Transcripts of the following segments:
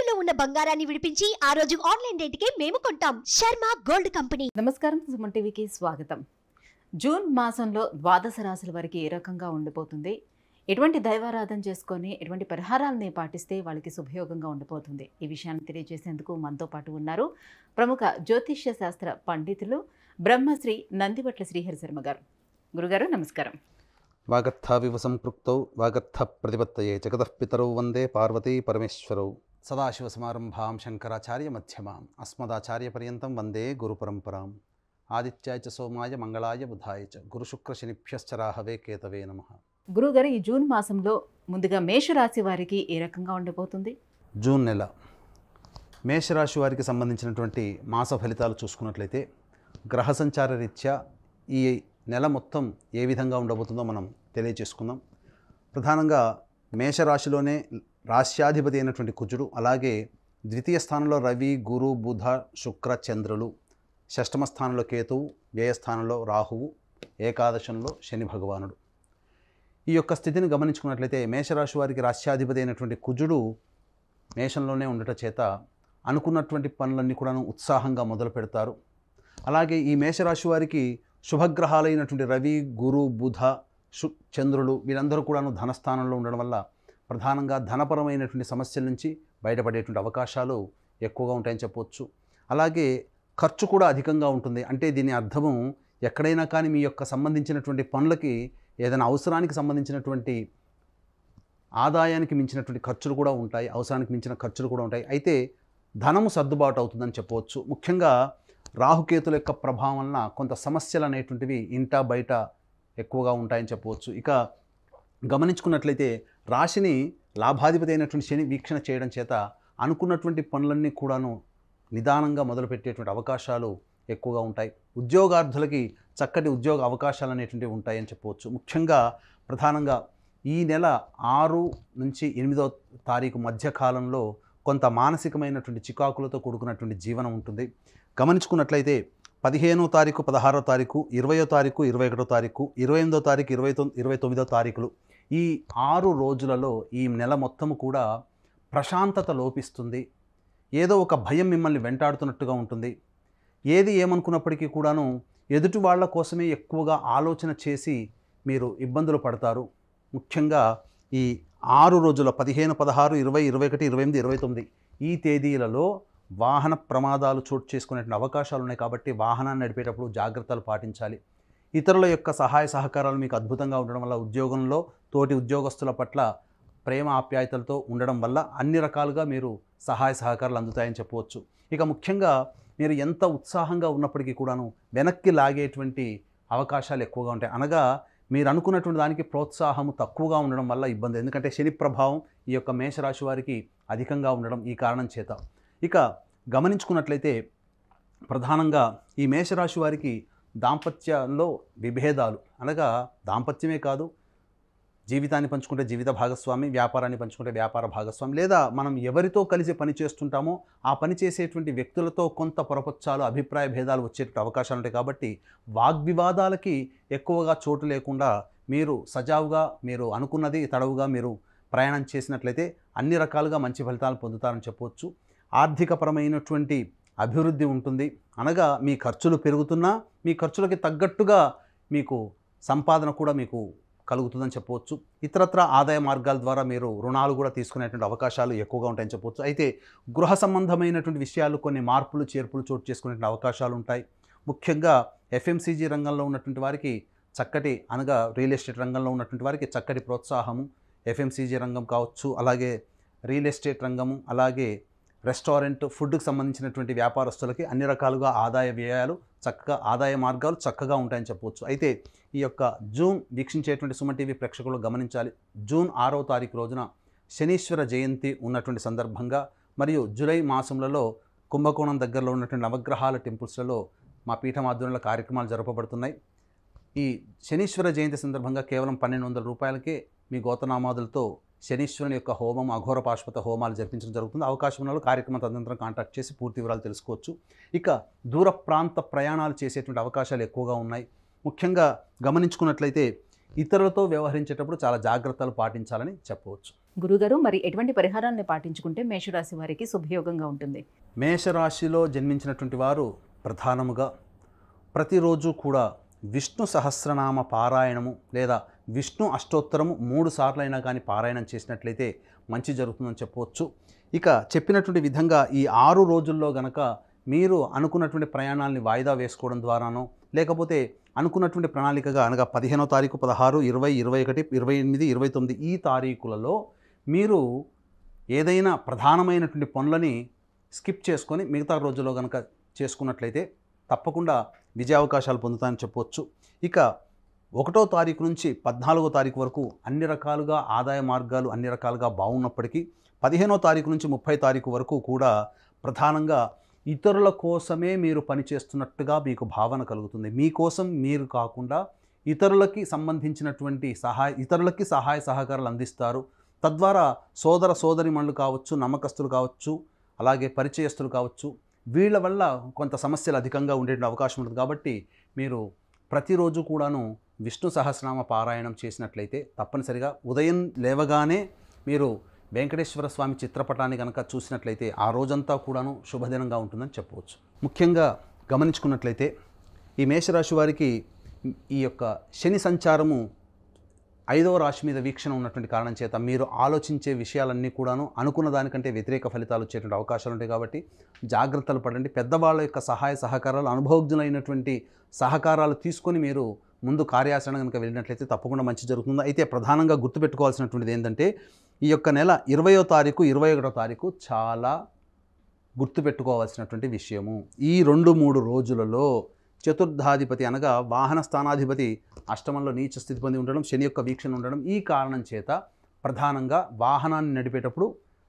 తాకట్టులో ఉన్న బంగారాన్ని విడిపించి ఆ రోజు ఆన్లైన్ రేటుకే మేము కొంటాం. Sharma gold company. నమస్కారం, సుమన్ టీవీకి స్వాగతం. జూన్ మాసంలో ద్వాదశ రాశుల వారికి ఏ రకంగా ఉండిపోతుంది, ఎటువంటి దైవారాధన చేసుకొని ఎటువంటి పరిహారాలని పాటిస్తే వాళ్ళకి శుభయోగంగా ఉండిపోతుంది, ఈ విషయాన్ని తెలియజేసేందుకు మనతో పాటు ఉన్నారు ప్రముఖ జ్యోతిష్య శాస్త్ర పండితులు బ్రహ్మశ్రీ నందివట్ల శ్రీహరి శర్మ గారు. గురుగారు నమస్కారం. వాగర్థావివ సంపృక్తౌ వాగర్థ ప్రతిపత్తయే జగతః పితరౌ వందే పార్వతీ పరమేశ్వరౌ సదాశివసమారంభాం శంకరాచార్య మధ్యమాం అస్మదాచార్య పర్యంతం వందే గురు పరంపరాం. ఆదిత్యాయ చ సోమాయ మంగళాయ బుధాయ చ గురుశుక్రశనిభ్యశ్చ రాహవే కేతవే నమః. గురుగారు, ఈ జూన్ మాసంలో ముందుగా మేషరాశి వారికి ఏ రకంగా ఉండబోతుంది? జూన్ నెల మేషరాశి వారికి సంబంధించినటువంటి మాస ఫలితాలు చూసుకున్నట్లయితే గ్రహ సంచార రీత్యా ఈ నెల మొత్తం ఏ విధంగా ఉండబోతుందో మనం తెలియచేసుకుందాం. ప్రధానంగా మేషరాశిలోనే రాశ్యాధిపతి అయినటువంటి కుజుడు, అలాగే ద్వితీయ స్థానంలో రవి, గురు, బుధ, శుక్ర, చంద్రులు, షష్టమ స్థానంలో కేతువు, వ్యయస్థానంలో రాహువు, ఏకాదశంలో శని భగవానుడు. ఈ యొక్క స్థితిని గమనించుకున్నట్లయితే మేషరాశి వారికి రాశ్యాధిపతి అయినటువంటి కుజుడు మేషంలోనే ఉండటం చేత అనుకున్నటువంటి పనులన్నీ కూడా ఉత్సాహంగా మొదలు పెడతారు. అలాగే ఈ మేషరాశి వారికి శుభగ్రహాలైనటువంటి రవి, గురు, బుధ, చంద్రులు వీరందరూ కూడాను ధనస్థానంలో ఉండడం వల్ల ప్రధానంగా ధనపరమైనటువంటి సమస్యల నుంచి బయటపడేటువంటి అవకాశాలు ఎక్కువగా ఉంటాయని చెప్పవచ్చు. అలాగే ఖర్చు కూడా అధికంగా ఉంటుంది. అంటే దీని అర్థము ఎక్కడైనా కానీ మీ యొక్క సంబంధించినటువంటి పనులకి ఏదైనా అవసరానికి సంబంధించినటువంటి ఆదాయానికి మించినటువంటి ఖర్చులు కూడా ఉంటాయి, అవసరానికి మించిన ఖర్చులు కూడా ఉంటాయి. అయితే ధనము సర్దుబాటు అవుతుందని చెప్పవచ్చు. ముఖ్యంగా రాహుకేతుల యొక్క ప్రభావం వలన కొంత సమస్యలు అనేటువంటివి ఇంటా బయట ఎక్కువగా ఉంటాయని చెప్పవచ్చు. ఇక గమనించుకున్నట్లయితే రాశిని లాభాధిపతి అయినటువంటి శని వీక్షణ చేయడం చేత అనుకున్నటువంటి పనులన్నీ కూడాను నిదానంగా మొదలుపెట్టేటువంటి అవకాశాలు ఎక్కువగా ఉంటాయి. ఉద్యోగార్థులకి చక్కటి ఉద్యోగ అవకాశాలు అనేటువంటివి ఉంటాయని చెప్పవచ్చు. ముఖ్యంగా ప్రధానంగా ఈ నెల 6 నుంచి 8వ తారీఖు మధ్య కాలంలో కొంత మానసికమైనటువంటి చికాకులతో కూడుకున్నటువంటి జీవనం ఉంటుంది. గమనించుకున్నట్లయితే 15వ తారీఖు, 16వ తారీఖు, 20వ తారీఖు, 21వ తారీఖు, 28వ తారీఖు, 29వ తారీఖులు, ఈ 6 రోజులలో ఈ నెల మొత్తము కూడా ప్రశాంతత లోపిస్తుంది. ఏదో ఒక భయం మిమ్మల్ని వెంటాడుతున్నట్టుగా ఉంటుంది. ఏది ఏమనుకున్నప్పటికీ కూడాను ఎదుటి వాళ్ళ కోసమే ఎక్కువగా ఆలోచన చేసి మీరు ఇబ్బందులు పడతారు. ముఖ్యంగా ఈ 6 రోజుల 15, 16, 20, 21, 28, 29 ఈ తేదీలలో వాహన ప్రమాదాలు చోటు చేసుకునేటువంటి అవకాశాలు ఉన్నాయి. కాబట్టి వాహనాన్ని నడిపేటప్పుడు జాగ్రత్తలు పాటించాలి. ఇతరుల యొక్క సహాయ సహకారాలు మీకు అద్భుతంగా ఉండడం వల్ల ఉద్యోగంలో తోటి ఉద్యోగస్తుల పట్ల ప్రేమ ఆప్యాయతలతో ఉండడం వల్ల అన్ని రకాలుగా మీరు సహాయ సహకారాలు అందుతాయని చెప్పవచ్చు. ఇక ముఖ్యంగా మీరు ఎంత ఉత్సాహంగా ఉన్నప్పటికీ కూడాను వెనక్కి లాగేటువంటి అవకాశాలు ఎక్కువగా ఉంటాయి. అనగా మీరు అనుకున్నటువంటి దానికి ప్రోత్సాహము తక్కువగా ఉండడం వల్ల ఇబ్బంది. ఎందుకంటే శని ప్రభావం ఈ యొక్క మేషరాశి వారికి అధికంగా ఉండడం ఈ కారణం చేత. ఇక గమనించుకున్నట్లయితే ప్రధానంగా ఈ మేషరాశి వారికి దాంపత్యంలో విభేదాలు, అనగా దాంపత్యమే కాదు, జీవితాన్ని పంచుకుంటే జీవిత భాగస్వామి, వ్యాపారాన్ని పంచుకుంటే వ్యాపార భాగస్వామి, లేదా మనం ఎవరితో కలిసి పని చేస్తుంటామో ఆ పని చేసేటువంటి వ్యక్తులతో కొంత పొరపచ్చాలు, అభిప్రాయ భేదాలు వచ్చేటువంటి అవకాశాలు ఉంటాయి. కాబట్టి వాగ్వివాదాలకి ఎక్కువగా చోటు లేకుండా మీరు సజావుగా మీరు అనుకున్నది తడవుగా మీరు ప్రయాణం చేసినట్లయితే అన్ని రకాలుగా మంచి ఫలితాలు పొందుతారని చెప్పవచ్చు. ఆర్థికపరమైనటువంటి అభివృద్ధి ఉంటుంది. అనగా మీ ఖర్చులు పెరుగుతున్నా మీ ఖర్చులకి తగ్గట్టుగా మీకు సంపాదన కూడా మీకు కలుగుతుందని చెప్పవచ్చు. ఇతరత్ర ఆదాయ మార్గాల ద్వారా మీరు రుణాలు కూడా తీసుకునేటువంటి అవకాశాలు ఎక్కువగా ఉంటాయని చెప్పవచ్చు. అయితే గృహ సంబంధమైనటువంటి విషయాలు కొన్ని మార్పులు చేర్పులు చోటు చేసుకునేటువంటి అవకాశాలు ఉంటాయి. ముఖ్యంగా FMCG రంగంలో ఉన్నటువంటి వారికి చక్కటి, అనగా రియల్ ఎస్టేట్ రంగంలో ఉన్నటువంటి వారికి చక్కటి ప్రోత్సాహము, FMCG రంగం కావచ్చు, అలాగే రియల్ ఎస్టేట్ రంగము, అలాగే రెస్టారెంట్, ఫుడ్కి సంబంధించినటువంటి వ్యాపారస్తులకి అన్ని రకాలుగా ఆదాయ వ్యయాలు చక్కగా, ఆదాయ మార్గాలు చక్కగా ఉంటాయని చెప్పవచ్చు. అయితే ఈ యొక్క జూన్ వీక్షించేటువంటి సుమన్ టీవీ ప్రేక్షకులు గమనించాలి, జూన్ 6వ తారీఖు రోజున శనీశ్వర జయంతి ఉన్నటువంటి సందర్భంగా మరియు జూలై మాసంలో కుంభకోణం దగ్గరలో ఉన్నటువంటి నవగ్రహాల టెంపుల్స్లలో మా పీఠం ఆధ్వర్యంలో కార్యక్రమాలు జరపబడుతున్నాయి. ఈ శనీశ్వర జయంతి సందర్భంగా కేవలం 1200 రూపాయలకే మీ గోతనామాదులతో శనీశ్వరుని యొక్క హోమం, అఘోర పాశుపత హోమాలు జరిపించడం జరుగుతుంది. అవకాశం ఉన్న కార్యక్రమం తదనంతరం కాంటాక్ట్ చేసి పూర్తి వివరాలు తెలుసుకోవచ్చు. ఇక దూర ప్రాంత ప్రయాణాలు చేసేటువంటి అవకాశాలు ఎక్కువగా ఉన్నాయి. ముఖ్యంగా గమనించుకున్నట్లయితే ఇతరులతో వ్యవహరించేటప్పుడు చాలా జాగ్రత్తలు పాటించాలని చెప్పవచ్చు. గురుగారు, మరి ఎటువంటి పరిహారాలను పాటించుకుంటే మేషరాశి వారికి శుభయోగంగా ఉంటుంది? మేషరాశిలో జన్మించినటువంటి వారు ప్రధానముగా ప్రతిరోజు కూడా విష్ణు సహస్రనామ పారాయణము లేదా విష్ణు అష్టోత్తరము 3 సార్లు అయినా కానీ పారాయణం చేసినట్లయితే మంచి జరుగుతుందని చెప్పవచ్చు. ఇక చెప్పినటువంటి విధంగా ఈ 6 రోజుల్లో గనక మీరు అనుకున్నటువంటి ప్రయాణాలని వాయిదా వేసుకోవడం ద్వారానో లేకపోతే అనుకున్నటువంటి ప్రణాళికగా అనగా 15వ తారీఖు, 16, 20, 21, 28, 29 ఈ తారీఖులలో మీరు ఏదైనా ప్రధానమైనటువంటి పనులని స్కిప్ చేసుకొని మిగతా రోజుల్లో కనుక చేసుకున్నట్లయితే తప్పకుండా విజయావకాశాలు పొందుతాయని చెప్పవచ్చు. ఇక 1వ తారీఖు నుంచి 14వ తారీఖు వరకు అన్ని రకాలుగా ఆదాయ మార్గాలు అన్ని రకాలుగా బాగున్నప్పటికీ 15వ తారీఖు నుంచి 30వ తారీఖు వరకు కూడా ప్రధానంగా ఇతరుల కోసమే మీరు పనిచేస్తున్నట్టుగా మీకు భావన కలుగుతుంది. మీకోసం మీరు కాకుండా ఇతరులకి సంబంధించినటువంటి ఇతరులకి సహాయ సహకారాలు అందిస్తారు. తద్వారా సోదర సోదరిమణులు కావచ్చు, నమ్మకస్తులు కావచ్చు, అలాగే పరిచయస్తులు కావచ్చు, వీళ్ళ వల్ల కొంత సమస్యలు అధికంగా ఉండే అవకాశం ఉంటుంది. కాబట్టి మీరు ప్రతిరోజు కూడాను విష్ణు సహస్రనామ పారాయణం చేసినట్లయితే తప్పనిసరిగా ఉదయం లేవగానే మీరు వెంకటేశ్వర స్వామి చిత్రపటాన్ని కనుక చూసినట్లయితే ఆ రోజంతా కూడాను శుభదినంగా ఉంటుందని చెప్పవచ్చు. ముఖ్యంగా గమనించుకున్నట్లయితే ఈ మేషరాశి వారికి ఈ యొక్క శని సంచారము 5వ రాశి మీద వీక్షణ ఉన్నటువంటి కారణం చేత మీరు ఆలోచించే విషయాలన్నీ కూడాను అనుకున్న దానికంటే వ్యతిరేక ఫలితాలు వచ్చేటువంటి అవకాశాలు ఉంటాయి. కాబట్టి జాగ్రత్తలు పడండి. పెద్దవాళ్ళ యొక్క సహాయ సహకారాలు, అనుభవజ్ఞులైనటువంటి సహకారాలు తీసుకొని మీరు ముందు కార్యాచరణ కనుక వెళ్ళినట్లయితే తప్పకుండా మంచి జరుగుతుంది. అయితే ప్రధానంగా గుర్తుపెట్టుకోవాల్సినటువంటిది ఏంటంటే ఈ యొక్క నెల 20వ తారీఖు, 21వ తారీఖు చాలా గుర్తుపెట్టుకోవాల్సినటువంటి విషయము. ఈ 2-3 రోజులలో చతుర్థాధిపతి అనగా వాహన స్థానాధిపతి అష్టమంలో నీచ స్థితి పొంది ఉండడం, శని యొక్క వీక్షణ ఉండడం, ఈ కారణం చేత ప్రధానంగా వాహనాన్ని నడిపేటప్పుడు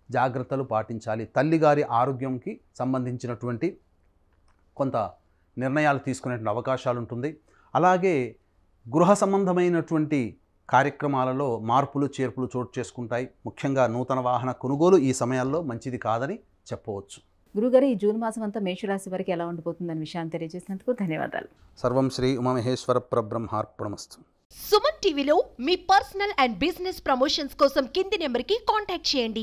జాగ్రత్తలు పాటించాలి. తల్లిగారి ఆరోగ్యంకి సంబంధించినటువంటి కొంత నిర్ణయాలు తీసుకునేటువంటి అవకాశాలు ఉంటుంది. అలాగే గృహ సంబంధమైనటువంటి కార్యక్రమాలలో మార్పులు చేర్పులు చోటు చేసుకుంటాయి. ముఖ్యంగా నూతన వాహన కొనుగోలు ఈ సమయాల్లో మంచిది కాదని చెప్పవచ్చు. గురుగారు, ఈ జూన్ మాసం అంతా మేషరాశి వారికి ఎలా ఉండిపోతుందనే విషయాన్ని తెలియజేసినందుకు ధన్యవాదాలు. సర్వం శ్రీ ఉమామహేశ్వర పరబ్రహ్మార్పణమస్తు. సుమన్ టీవీలో మీ పర్సనల్ అండ్ బిజినెస్ ప్రమోషన్స్ కోసం కింది నెంబర్కి కాంటాక్ట్ చేయండి.